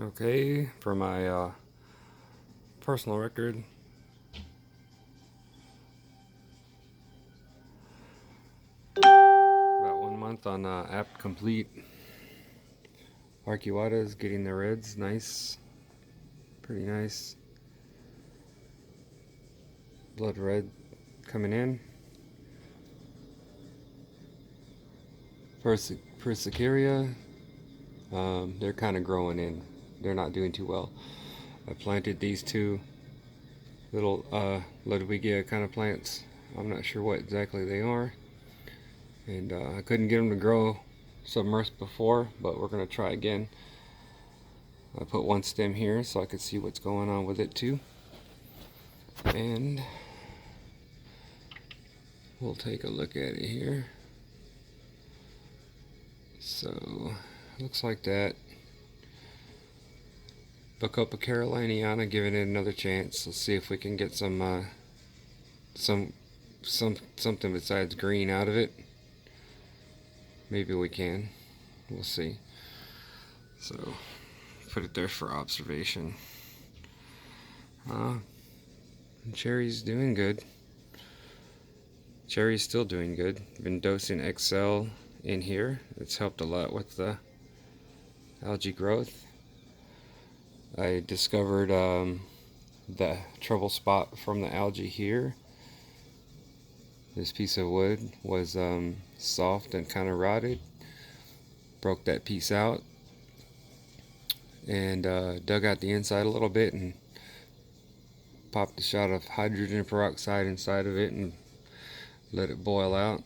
Okay, for my personal record, about 1 month on APT Complete. Arcuata is getting the reds, nice, pretty nice. Blood red coming in. Persicaria, they're kind of growing in. They're not doing too well. I planted these two little Ludwigia kind of plants. I'm not sure what exactly they are, and I couldn't get them to grow submersed before, but we're going to try again. I put one stem here so I could see what's going on with it too, and we'll take a look at it here. So looks like that. Bacopa caroliniana, giving it another chance. Let's see if we can get something besides green out of it. Maybe we can. We'll see. So put it there for observation. Cherry's doing good. Cherry's still doing good. Been dosing XL in here. It's helped a lot with the algae growth. I discovered the trouble spot from the algae here. This piece of wood was soft and kind of rotted. Broke that piece out and dug out the inside a little bit and popped a shot of hydrogen peroxide inside of it and let it boil out.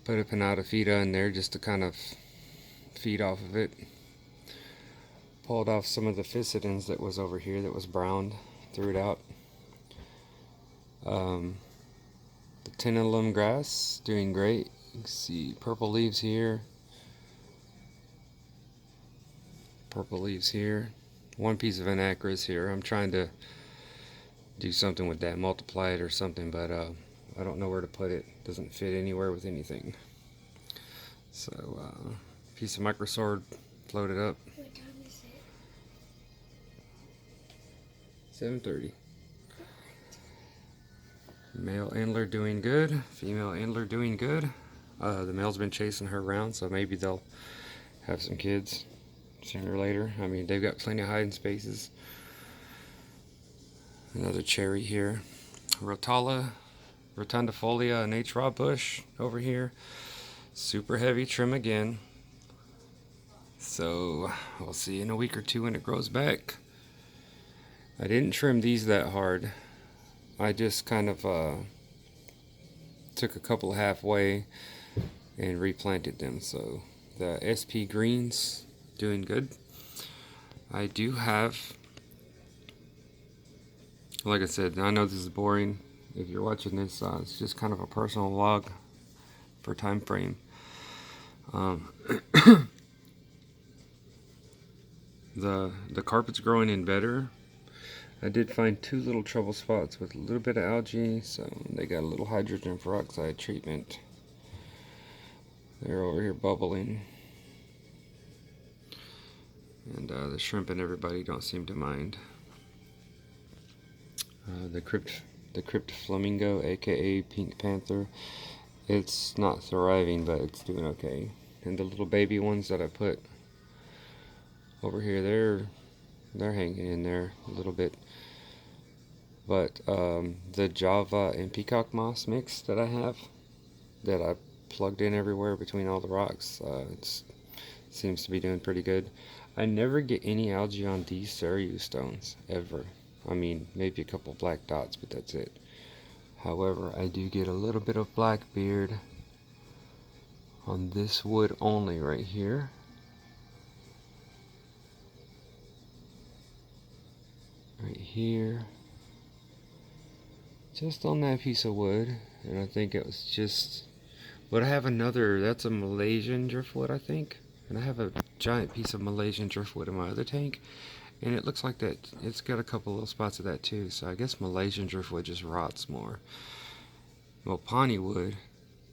Put a panada fida in there just to kind of feed off of it. Pulled off some of the fissidens that was over here that was browned, threw it out. The tenelum grass doing great. You can see purple leaves here, purple leaves here. One piece of anacris here. I'm trying to do something with that, multiply it or something, but I don't know where to put it. Doesn't fit anywhere with anything. So piece of microsword floated up. What time is it? 7:30. Male antler doing good. Female antler doing good. The male's been chasing her around, so maybe they'll have some kids sooner or later. I mean, they've got plenty of hiding spaces. Another cherry here. Rotala, rotundafolia, and H. raw bush over here. Super heavy trim again. So we'll see in a week or two when it grows back. I didn't trim these that hard. I just kind of took a couple halfway and replanted them. So the SP greens doing good. I do have, like I said, I know this is boring. If you're watching this, it's just kind of a personal vlog for time frame. The carpet's growing in better. I did find two little trouble spots with a little bit of algae, so they got a little hydrogen peroxide treatment. They're over here bubbling. And the shrimp and everybody don't seem to mind. The Crypt flamingo, aka pink panther, it's not thriving, but it's doing okay. And the little baby ones that I put over here, they're hanging in there a little bit. But the Java and peacock moss mix that I have, that I plugged in everywhere between all the rocks, it seems to be doing pretty good. I never get any algae on these Cereus stones, ever. I mean, maybe a couple black dots, but that's it. However, I do get a little bit of blackbeard on this wood only right here. Right here. Just on that piece of wood. And I think it was just... But I have another, that's a Malaysian driftwood, I think. And I have a giant piece of Malaysian driftwood in my other tank. And it looks like that it's got a couple little spots of that too. So I guess Malaysian driftwood just rots more. Well, Pawnee wood,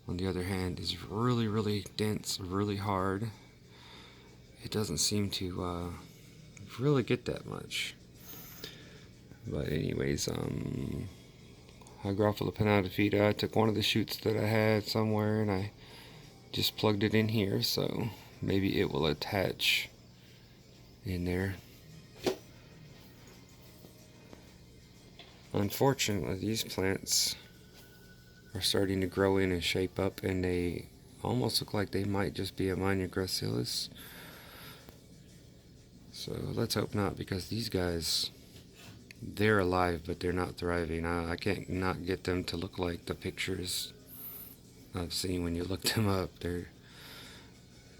on the other hand, is really, really dense, really hard. it doesn't seem to really get that much. But anyways, Hygrophila pinnata, I took one of the shoots that I had somewhere and I just plugged it in here, so maybe it will attach in there. Unfortunately, these plants are starting to grow in and shape up, and they almost look like they might just be Ammania gracilis. So let's hope not, because these guys, they're alive, but they're not thriving. I can't not get them to look like the pictures I've seen when you look them up. They're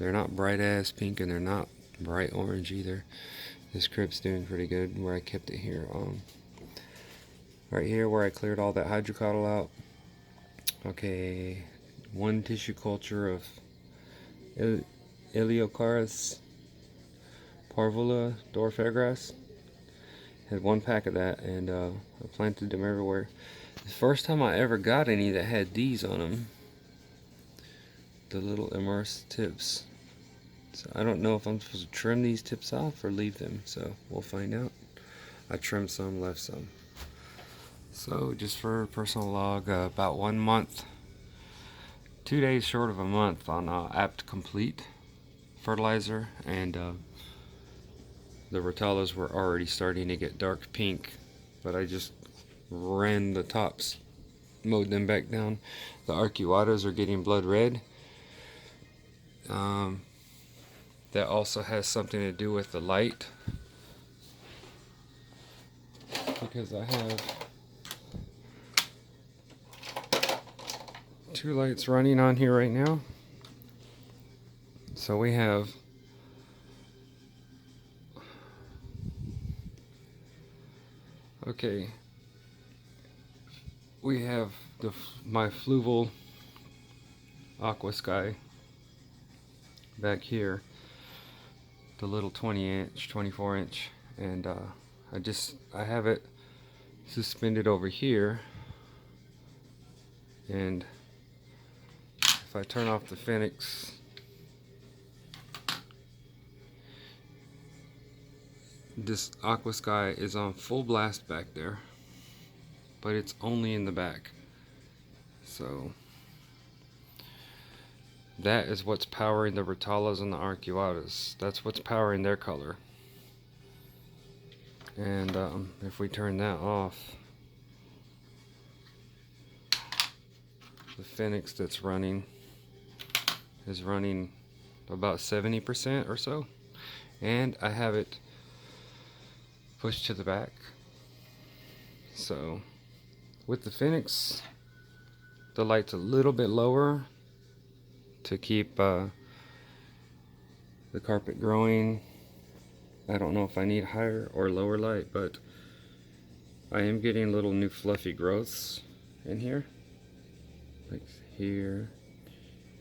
not bright ass pink, and they're not bright orange either. This Crypt's doing pretty good where I kept it here. Right here where I cleared all that hydrocotyle out. Okay, one tissue culture of Iliocaris parvula dwarf hairgrass. Had one pack of that, and I planted them everywhere. The first time I ever got any that had these on them, the little immersed tips. So I don't know if I'm supposed to trim these tips off or leave them, so we'll find out. I trimmed some, left some. So just for personal log, about 1 month, 2 days short of a month on APT Complete fertilizer, and the Rotalas were already starting to get dark pink, but I just ran the tops, mowed them back down. The arcuatas are getting blood red. That also has something to do with the light, because I have 2 lights running on here right now. So we have my fluval aquasky back here, the little 20-inch, 24-inch, and I have it suspended over here, and if I turn off the fennex, this aquasky is on full blast back there, but it's only in the back. So that is what's powering the Rotalas and the arcuatas. That's what's powering their color. And if we turn that off, the fennex that's running is running about 70% or so, and I have it pushed to the back. So with the fennex, the light's a little bit lower to keep the carpet growing. I don't know if I need higher or lower light, but I am getting little new fluffy growths in here, like here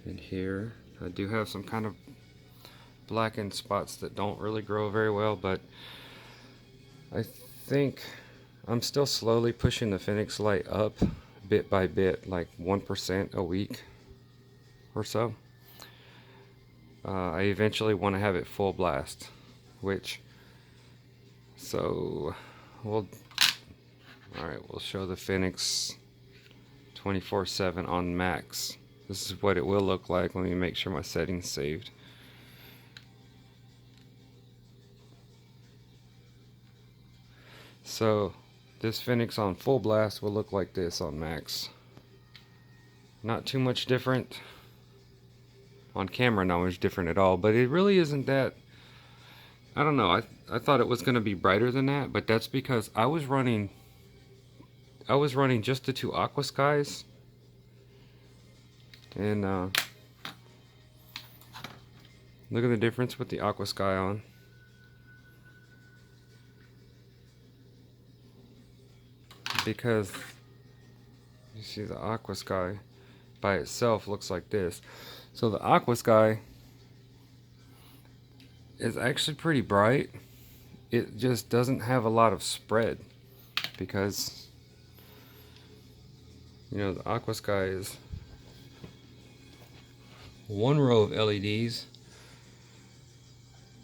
and here. I do have some kind of blackened spots that don't really grow very well, but I think I'm still slowly pushing the fennex light up bit by bit, like 1% a week or so. I eventually want to have it full blast, so we'll show the fennex 24/7 on max. This is what it will look like. Let me make sure my settings saved. So this fennex on full blast will look like this on max. Not too much different. On camera, not much different at all, but it really isn't that. I don't know. I thought it was going to be brighter than that, but that's because I was running just the 2 aquaskys, and look at the difference with the aquasky on. Because you see the aquasky by itself looks like this. So the aquasky is actually pretty bright. It just doesn't have a lot of spread, because you know the aquasky is one row of LEDs